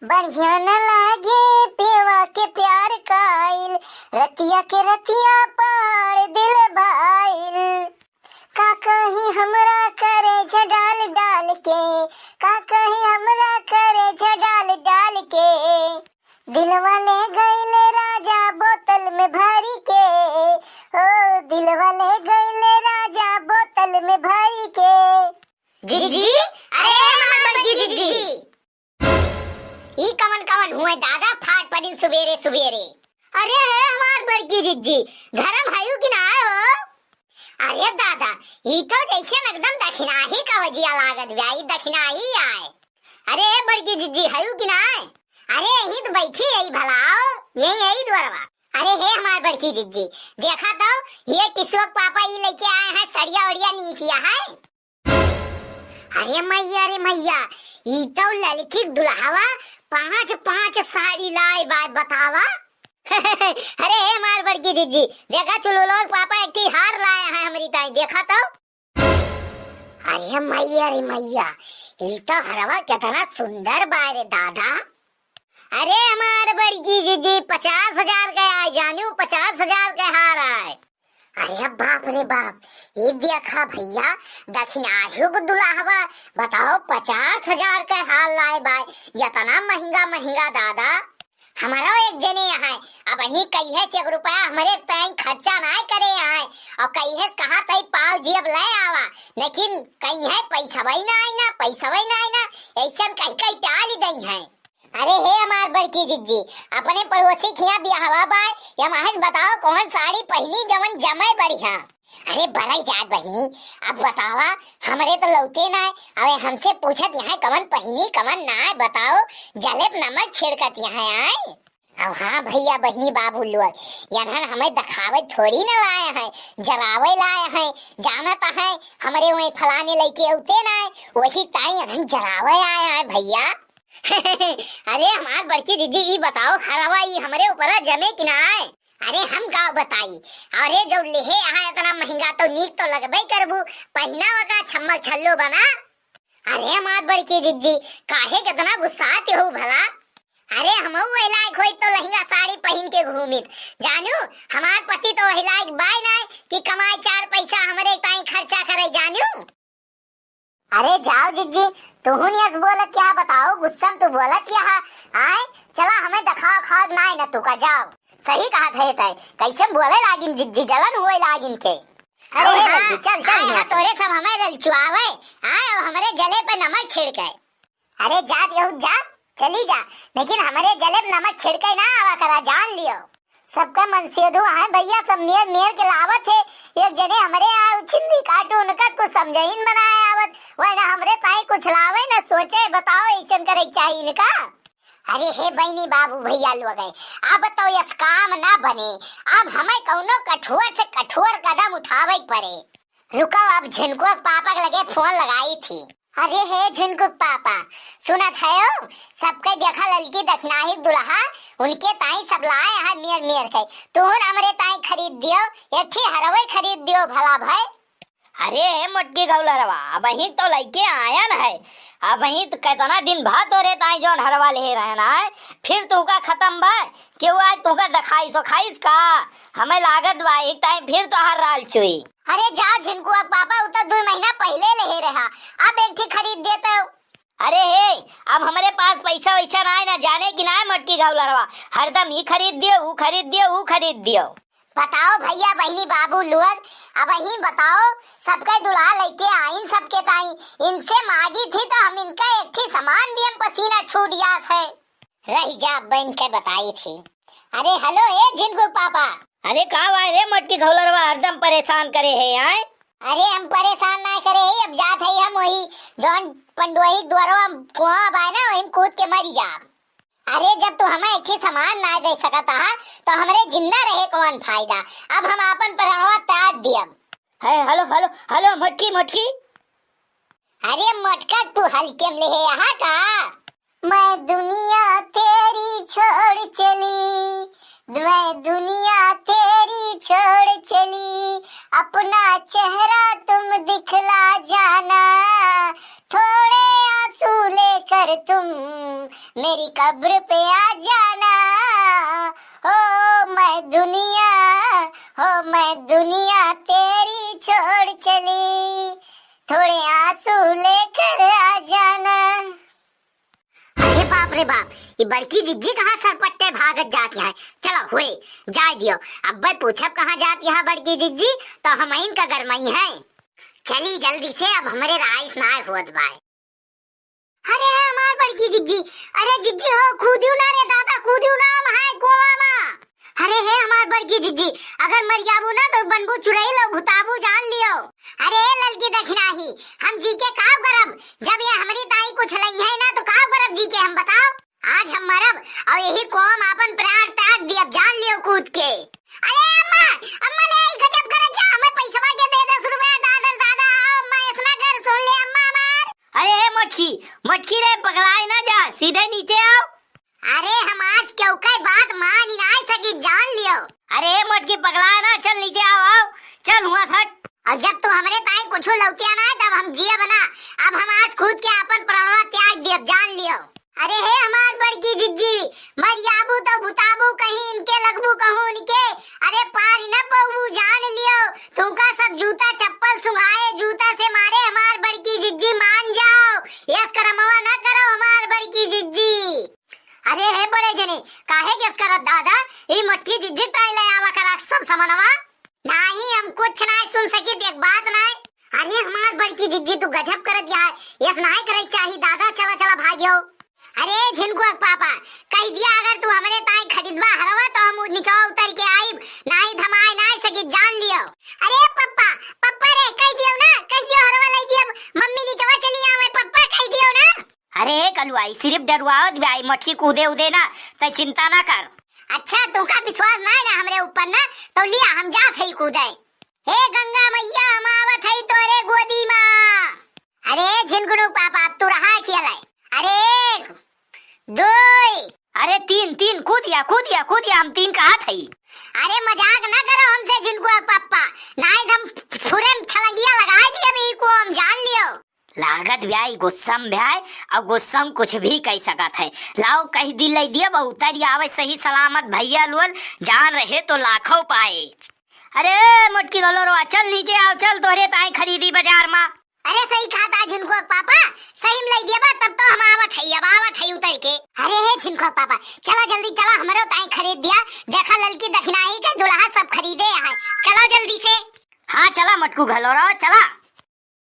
बढ़िया न लागे पेवा के प्यार काइल, रतिया के रतिया पार दिल भाइल। का कहीं हमरा करे डाल डाल के, का कहीं हमरा करे डाल डाल के। दिलवा ले गईले राजा बोतल में भरी के, ओ दिलवा ले गईले राजा बोतल में भरी के। जीजी, अरे हमार बड़की जीजी, ई कवन कवन हुए दादा फाट पड़ी सुबेरे सुबेरे। अरे है हमार बड़की जीजी, घरम हयू कि ना हो? अरे दादा, ई तो जैसे एकदम दक्षिणाही का वजिया लागत बा, ई दक्षिणाही आए। अरे बड़की जीजी हयू कि ना? अरे यही तो बैठी है भलाओ, यही द्वारवा। अरे हे हमार बड़की जीजी, देखा तो ये किशोर पापा ई लेके आए हैं सड़िया उड़िया नीचिया है। अरे मैया, ई तो लड़की दुल्हावा पांच पांच साड़ी लाए बात बतावा। अरे हमार बड़की जीजी, देखा चलो लोग पापा एक हार लाए हैं हमारी ताई, देखा तो। अरे मैया, ई तो हरवा कितना सुंदर बारे दादा। अरे हमार बड़की जीजी 50,000 का आए, जानू 50,000 का हार आए। अरे बाप रे बाप, ये देखा भैया दक्षिणाही को दुल्हावा बताओ 50,000 का हार लाए बाय, इतना महंगा महंगा दादा। हमारा एक जने यहाँ अब वही कही है 1 रुपया हमारे बैंक खर्चा ना करे यहाँ, और कही है कहा तई पाव जी अब ले आवा, लेकिन कही है पैसा वही ना आई ना, ऐसा कही कही टाल दई है। अरे हे हमार बड़की जीजी, अपने पड़ोसी खिया बियाहवा बाय, या महज बताओ कौन साड़ी पहनी जवन जमे बढ़िया। अरे बड़ा याद बहनी, अब बतावा हमरे तो लौटे ना, अबे हमसे पूछत यहाँ कवन पहनी कवन ना, बताओ जलेब नमक छिड़कत यहाँ आए। अब हाँ भैया बहनी बाबू लोग, यहाँ हमें दिखावे थोड़ी ना लाए हैं, जलावे लाए हैं। जानता है हमारे वही फलाने लेके उते ना, वही ताई यहाँ जलावे आए हैं भैया। अरे हमार बड़की दीदी ये बताओ हरवा ये हमारे ऊपर जमे कि ना आए? अरे हम का बताई, अरे जो लेहे यहाँ इतना महंगा तो नीक तो लगबे करबू, पहनावा का छम्मल छल्लो बना। अरे हमार बड़की दीदी काहे कितना गुस्साते हो भला? अरे हम लायक होई तो लहंगा साड़ी पहन के घूमित, जानू हमार पति तो लायक बाय ना कि कमाई 4 पैसा हमारे ताई खर्चा करे, जानू। अरे जाओ जीजी, तू नहीं बोलत क्या बताओ, गुस्सा तू बोलत क्या आए? चला हमें दिखाओ खाद ना है ना तू का, जाओ। सही कहा थे तय, कैसे बोले लागिन जीजी, जलन हुए लागिन के। अरे हाँ, चल तोरे सब हमें चुआवे आए और हमारे जले पे नमक छिड़के। अरे जा यहू जा, चली जा, लेकिन हमारे जले पे नमक छिड़के ना आवा करा, जान लियो। सबका मन से दो है भैया, सब मेर के लावत है। एक जने हमारे यहाँ छिंदी काटू उनका कुछ समझाइन बनाया आवत, वह ना हमरे ताई कुछ लावे ना सोचे, बताओ ऐसा करे चाहिए इनका। अरे हे बहनी बाबू भैया लोग है, अब तो यस काम ना बने, अब हमें कौनो कठोर से कठोर कदम उठावे पड़े। रुको अब झिनको पापा के लगे फोन लगाई थी। अरे हे झिनको पापा, सुनत है हो सबके देखा लड़की दक्षिणाही दुल्हा उनके ताई सब लाए हैं मेर के, तू हमरे ताई खरीद दियो, एक हरवे खरीद दियो भला भाई। अरे मोटकी गौलरवा, अब ही तो लइके आया न है, अब ही तो कितना दिन बाद तोरे ताई जोन हरवा ले रहना है, फिर तू का खत्म बा क्यों आज तू का दखाइस खाइस का हमें लागत बा एक ताई फिर तो हर राल चुई। अरे जाओ झिनको अब पापा उतर 2 महीना पहले ले रहा, अब एक ठीक खरीद देते हो। अरे हे अब हमारे पास पैसा वैसा ना है ना, जाने की ना है मोटकी गौलरवा, हरदम ही खरीद दियो वो खरीद दियो वो खरीद दियो। बताओ भैया बहनी बाबू लोग, अब ही बताओ सबके दुल्हा लेके आइन सबके ताई, इनसे मांगी थी तो हम इनका एक ही सामान दिए, पसीना छूट गया थे, रही जा बहन के बताई थी। अरे हेलो ए झिनको पापा। अरे कहा भाई रे मोटकी गौलरवा हरदम परेशान करे है आए? अरे हम परेशान ना करे है, अब जात है हम वही जौन पंडोही द्वारा कुआं बाय ना वही कूद के मरी जा। अरे जब तू हमें एक ही सामान ना दे सकता है तो हमारे जिंदा रहे कौन फायदा, अब हम अपन प्राणवा त्याग दियम। है हेलो हेलो हेलो मोटकी मोटकी। अरे मटका तू हल्के में ले यहाँ का, मैं दुनिया तेरी छोड़ चली, मैं दुनिया तेरी छोड़ चली, अपना चेहरा तुम दिखला जाना, थोड़े आंसू लेकर तुम मेरी कब्र पे आ जाना। हो मैं दुनिया तेरी छोड़ चली, थोड़े आंसू लेकर आ जाना। अरे बाप रे बाप, ये बड़की जिज्जी कहाँ सरपट्टे भागत जाती है। चलो हुए जाए दियो, अब भाई पूछब कहाँ जाती है बड़की जिज्जी, तो हम इनका गरमई है। चली जल्दी से, अब हमारे राइस ना होत बाय। अरे है हमार बड़की जिज्जी, अरे जिज्जी हो कूदियो ना रे दादा, कूदियो ना हम है कुआं में। अरे है हमार बड़की जिज्जी, अगर मर जाबू ना तो बनबू चुड़ैल और भुताबू जान लियो। अरे ललकी दखनाही, हम जी के का करब, जब ये हमारी ताई कुछ लई है ना तो का करब जी के, हम बताओ। आज हम मरब और यही कौम अपन प्राण त्याग दियब, जान लियो कूद के। अरे अम्मा, अम्मा ले गजब कर जा, हमें पैसा के दे 10 रुपया दादा दादा, मैं इसना कर सुन ले अम्मा मार। अरे मटकी मटकी रे, पगलाए ना जा, सीधे नीचे आओ। अरे हम आज क्यों कई बात मान ही नहीं सकी, जान लियो। अरे मटकी पगलाए ना, चल नीचे आओ आओ, चल हुआ सट। और जब तू हमारे ताई कुछ लौटिया ना तब हम जिया बना, अब हम आज खुद के अपन प्राण त्याग दियब, जान लियो। अरे हे हमार बड़की जिज्जी, मर जाबू तो भुताबू कहीं इनके लगबू कहूं इनके, अरे पार न पऊ, जान लियो। तुमका सब जूता चप्पल सुंघाए, जूता से मारे हमार बड़की जिज्जी, मान जाओ। यस करमवा न करो हमार बड़की जिज्जी। अरे हे बड़े जने, काहे केस करत दादा, ई मटकी जिज्जी ताई ले आवा करा सब समनवा। नहीं हम कुछ नहीं सुन सकी, देख बात नहीं। अरे हमार बड़की जिज्जी तू गजब करत या, यस नहीं करे चाहिए दादा, चला चला भागियो। अरे झिनको पापा, कह दिया अगर तू हमारे ताई खरीदवा हरवा तो हम नीचे उतर के आईब, नहीं धमाए नहीं सकी, जान लियो। अरे पप्पा पप्पा रे, कह दियो ना, कह दियो हरवा ले दियो, मम्मी नीचे चली आवे, पप्पा कह दियो ना। अरे कलुआई, सिर्फ डरवावत भाई, मटकी कूदे उदे ना, तय चिंता ना कर। अच्छा तुमका विश्वास ना है ना हमरे ऊपर ना, तो लिया हम जात हई कूदे। हे गंगा मैया, हम आवत हई तोरे गोदी मां। अरे झिनगुनु पापा, अब तू रहा खेले। अरे 2, अरे 3 कूदिया, हम 3 कहा थई। अरे मजाक ना करो हमसे झिनको पापा, नहीं हम फुरे छलंगिया लगाई दिए भी को, हम जान लियो। लागत ब्याई गुस्सम ब्याय, और गुस्सम कुछ भी कह सकत है। लाओ कह दिल ले दिया, उतर आवे सही सलामत, भैया लोल जान रहे तो लाखों पाए। अरे मटकी गलोरो, चल नीचे आओ, चल तोरे ताई खरीदी बाजार में। अरे सही खाता झिनको पापा, सही में ले दिया बा, तब तो हम आवत हई उतर के। अरे हे झिनको पापा, चला जल्दी चला, हमरो ताई खरीद दिया, देखा ललकी दखनाही के दुल्हा सब खरीदे हैं, चलो जल्दी से। हाँ चला मटकू गलोरो, चला।